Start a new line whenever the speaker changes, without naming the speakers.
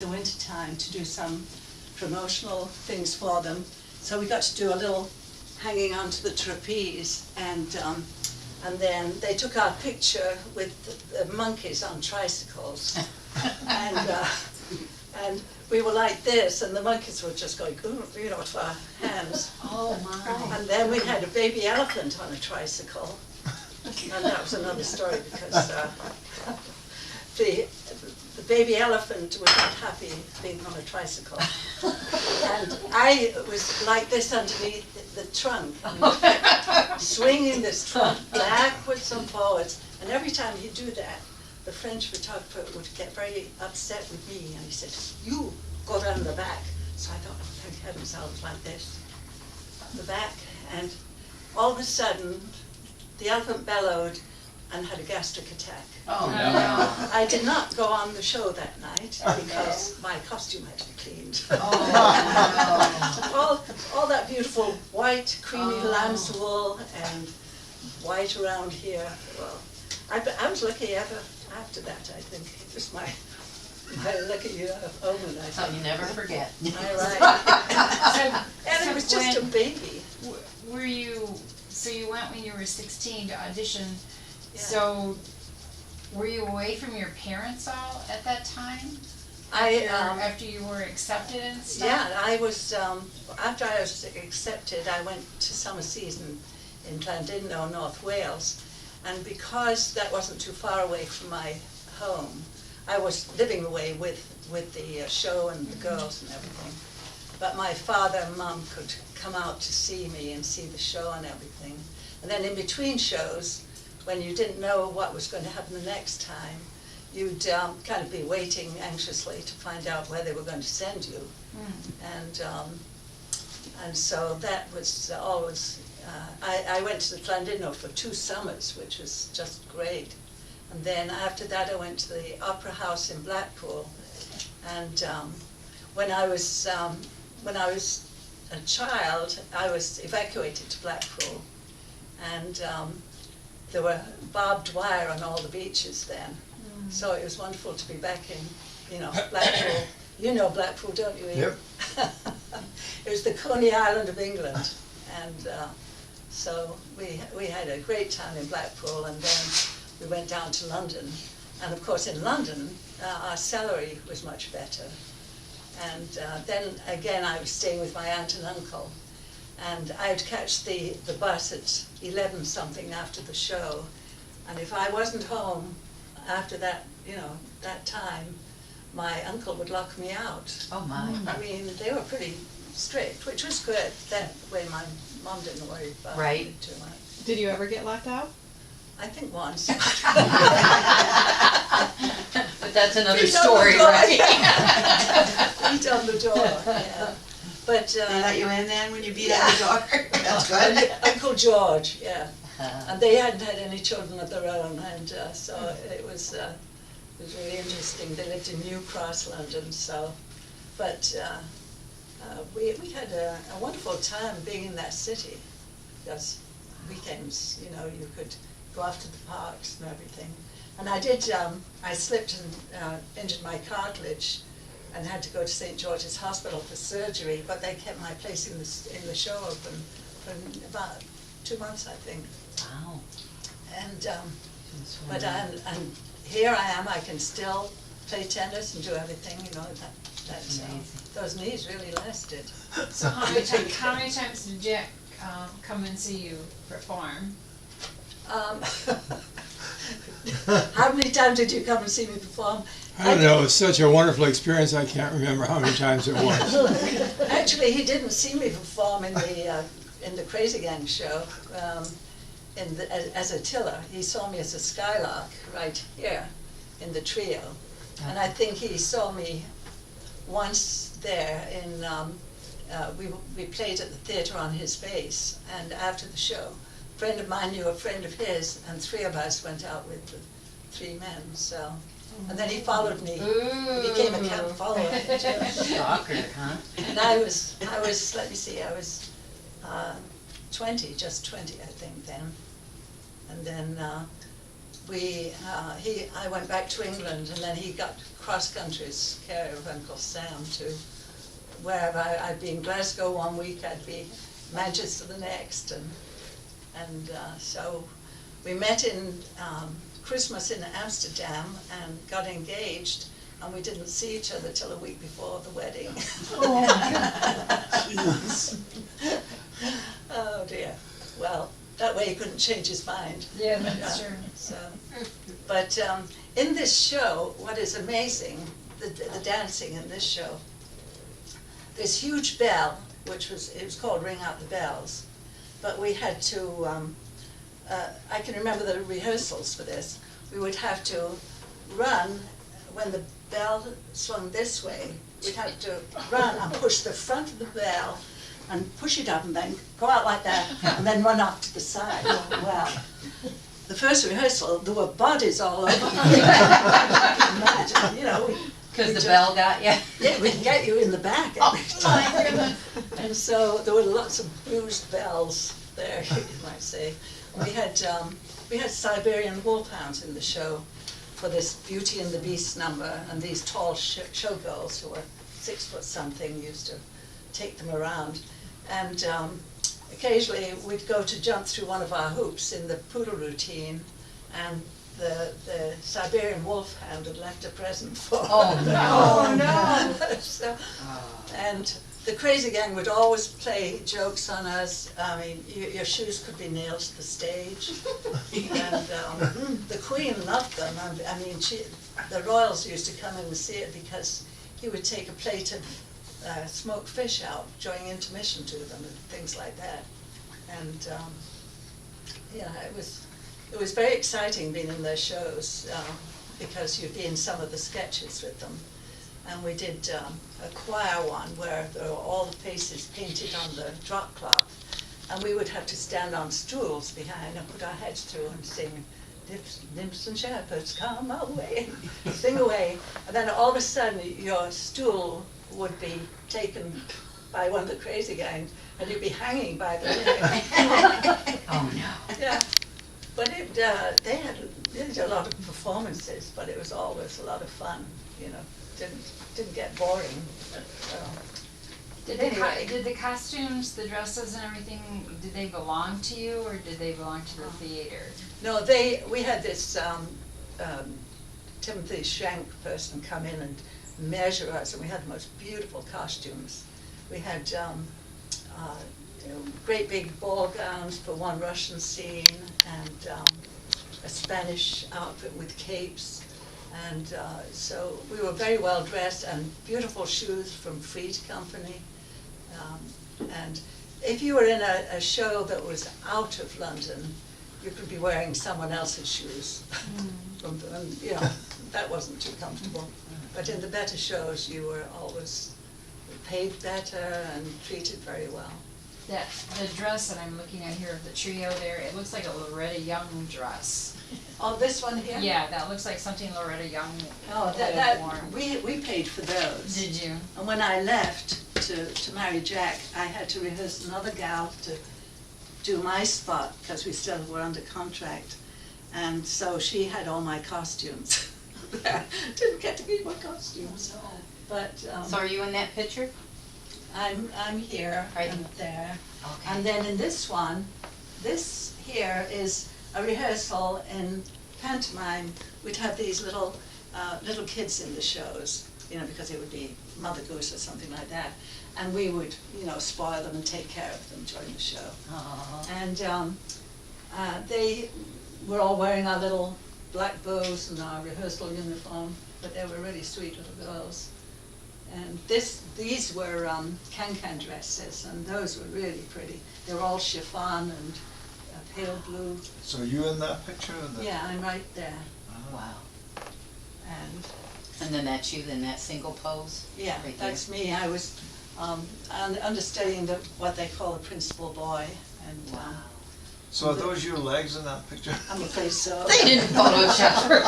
the winter time to do some promotional things for them. So we got to do a little hanging onto the trapeze, and then they took our picture with the monkeys on tricycles, and we were like this, and the monkeys were just going, you know, to our hands.
Oh my!
And then we had a baby elephant on a tricycle, and that was another story because the baby elephant was not happy being on a tricycle. And I was like this underneath the trunk, swinging this trunk backwards and forwards. And every time he'd do that, the French photographer would get very upset with me, and he said, "You go down the back." So I thought, oh, thank heavens, I was like this, the back. And all of a sudden, the elephant bellowed and had a gastric attack.
Oh no!
I did not go on the show that night because my costume had to be cleaned.
Oh
all that beautiful white, creamy lamb's wool and white around here. Well, I was lucky after that, I think. It was my lucky omen, I think.
Oh, you never forget.
All right. And it was just a
Gwen,
baby.
Were you, so you went when you were 16 to audition,
Yeah.
so were you away from your parents all at that time? After you were accepted and stuff?
Yeah, I was, after I was accepted, I went to summer season in Llandudno, North Wales, and because that wasn't too far away from my home, I was living away with the show and the girls and everything. But my father and mum could come out to see me and see the show and everything. And then in between shows, when you didn't know what was going to happen the next time, you'd kind of be waiting anxiously to find out where they were going to send you. And so that was always, I went to the Llandudno for 2 summers, which was just great. And then after that I went to the Opera House in Blackpool. And when I was a child, I was evacuated to Blackpool. And there were barbed wire on all the beaches then. So it was wonderful to be back in, Blackpool. You know Blackpool, don't you, Ian?
Yep.
It was the Coney Island of England. And so we had a great time in Blackpool, and then we went down to London. And of course in London, our salary was much better. And then again I was staying with my aunt and uncle. And I'd catch the bus at 11 something after the show. And if I wasn't home after that, that time, my uncle would lock me out.
Oh my!
I mean, they were pretty strict, which was good. That way my mom didn't worry about it too much.
Did you ever get locked out?
I think once.
But that's another story, right?
Beat on the door, yeah. But
They let you in then when you beat on the door? That's good.
Uncle George, yeah. And they hadn't had any children of their own, and so it was really interesting. They lived in New Cross, London, so. But we had a wonderful time being in that city, because weekends, you could go off to the parks and everything. And I did, I slipped and injured my cartilage and had to go to St. George's Hospital for surgery, but they kept my place in the show open for about 2 months, I think.
Wow.
And but and here I am. I can still play tennis and do everything. Those knees really lasted.
So how many times did Jack come and see you perform?
How many times did you come and see me perform?
I don't know, it was such a wonderful experience, I can't remember how many times it was.
Actually, he didn't see me perform in the Crazy Gang show as a Tiller. He saw me as a Skylark right here in the trio. And I think he saw me once there in, we played at the theatre on his base, and after the show, a friend of mine knew a friend of his, and 3 of us went out with the 3 men, so. And then he followed me.
Ooh.
He became a camp follower.
Stalker, huh?
And I was, let me see, I was 20, just 20, I think then. And then I went back to England, and then he got cross country's care of Uncle Sam to wherever. I'd be in Glasgow one week, I'd be Manchester the next, and so we met in Christmas in Amsterdam and got engaged, and we didn't see each other till a week before the wedding. Oh dear. Well, that way he couldn't change his mind.
Yeah, that's true.
So, but in this show, what is amazing, the dancing in this show, this huge bell, it was called Ring Out the Bells, but we had to, I can remember the rehearsals for this. We would have to run when the bell swung this way. We'd have to run and push the front of the bell and push it up and then go out like that and then run up to the side. Well, the first rehearsal, there were bodies all over. Imagine, you know.
Because the bell got you?
Yeah, we'd get you in the back every time. And so there were lots of bruised bells there, you might say. We had Siberian wolfhounds in the show for this Beauty and the Beast number, and these tall showgirls who were 6 foot something used to take them around. And occasionally we'd go to jump through one of our hoops in the poodle routine, and the Siberian wolfhound had left a present for
Oh no!
So, and the crazy gang would always play jokes on us. I mean, your shoes could be nailed to the stage. And the Queen loved them. I mean, the royals used to come in and see it because he would take a plate of smoked fish out during intermission to them and things like that. And yeah, it was very exciting being in those shows because you'd be in some of the sketches with them. And we did a choir one where there were all the faces painted on the drop cloth. And we would have to stand on stools behind and put our heads through and sing, "Nymphs and shepherds, come away," sing away. And then all of a sudden your stool would be taken by one of the crazy gang and you'd be hanging by the leg.
Oh no.
Yeah. But they did a lot of performances, but it was always a lot of fun, you know. Didn't get boring.
Did the costumes, the dresses and everything, did they belong to you or did they belong to the theater?
No, we had this Timothy Shank person come in and measure us, and we had the most beautiful costumes. We had great big ball gowns for one Russian scene, and a Spanish outfit with capes. And so we were very well dressed, and beautiful shoes from Freed Company. And if you were in a show that was out of London, you could be wearing someone else's shoes. And, you know, that wasn't too comfortable. But in the better shows, you were always paid better and treated very well.
The dress that I'm looking at here of the trio there, it looks like a Loretta Young dress.
Oh, this one here?
Yeah, that looks like something Loretta Young
Oh,
would have worn.
we paid for those.
Did you?
And when I left to marry Jack, I had to rehearse another gal to do my spot because we still were under contract. And so she had all my costumes. Didn't get to keep my costumes. But
So are you in that picture?
I'm here
Right.
and there.
Okay.
And then in this one, this here is a rehearsal in pantomime. We'd have these little kids in the shows, you know, because it would be Mother Goose or something like that. And we would, you know, spoil them and take care of them during the show.
Aww.
And they were all wearing our little black bows and our rehearsal uniform, but they were really sweet little girls. And these were can-can dresses, and those were really pretty. They were all chiffon and pale blue.
So you in that picture?
Yeah, I'm right there.
Wow.
And
And then that's you in that single pose?
yeah,
Right
that's me. I was understudying what they call a principal boy. And
Wow.
So are those your legs in that picture?
I'm afraid so.
They didn't Photoshop her.